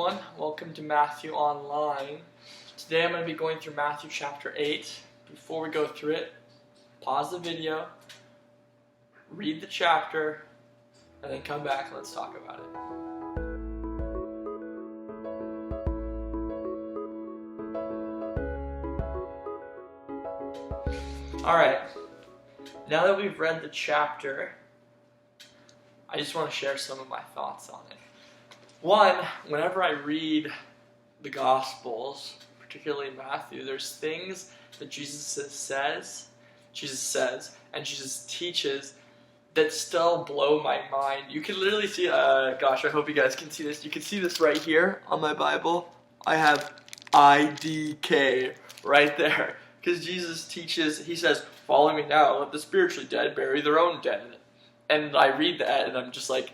everyone. Welcome to Matthew Online. Today I'm going to be going through Matthew chapter 8. Before we go through it, pause the video, read the chapter, and then come back and let's talk about it. Alright, now that we've read the chapter, I just want to share some of my thoughts on it. One, whenever I read the Gospels, particularly Matthew, there's things that Jesus says, and Jesus teaches that still blow my mind. You can literally see, gosh, I hope you guys can see this. You can see this right here on my Bible. I have IDK right there. Because Jesus teaches, he says, follow me now, let the spiritually dead bury their own dead. And I read that and I'm just like,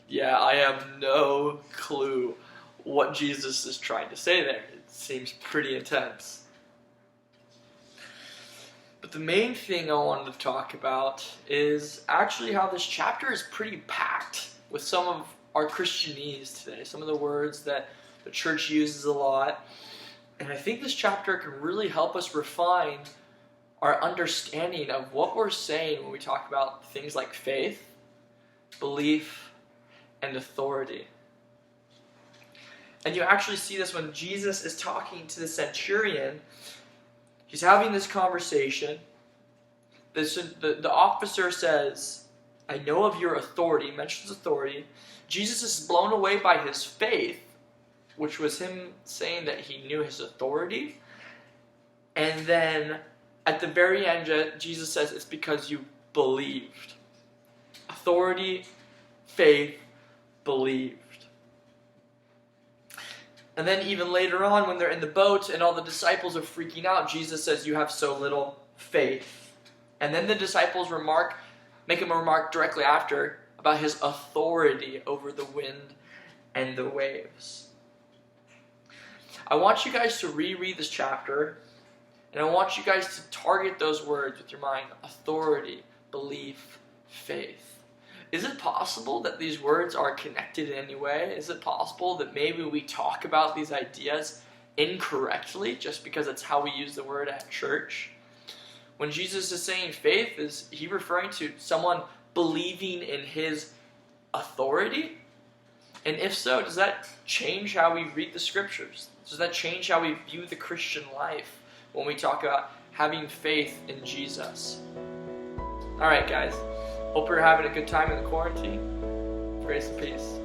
yeah, I have no clue what Jesus is trying to say there. It seems pretty intense. But the main thing I wanted to talk about is actually how this chapter is pretty packed with some of our Christianese today, some of the words that the church uses a lot. And I think this chapter can really help us refine our understanding of what we're saying when we talk about things like faith, belief, and authority. And you actually see this when Jesus is talking to the centurion. He's having this conversation. The officer says, I know of your authority, mentions authority. Jesus is blown away by his faith, which was him saying that he knew his authority. And then at the very end, Jesus says it's because you believed. Authority, faith, believed. And then even later on when they're in the boat and all the disciples are freaking out, Jesus says, you have so little faith. And then the disciples make him a remark directly after about his authority over the wind and the waves. I want you guys to reread this chapter, and I want you guys to target those words with your mind: authority, belief, faith. Is it possible that these words are connected in any way? Is it possible that maybe we talk about these ideas incorrectly just because it's how we use the word at church? When Jesus is saying faith, is he referring to someone believing in his authority? And if so, does that change how we read the scriptures? Does that change how we view the Christian life when we talk about having faith in Jesus? Alright guys, hope you're having a good time in the quarantine. Grace and peace.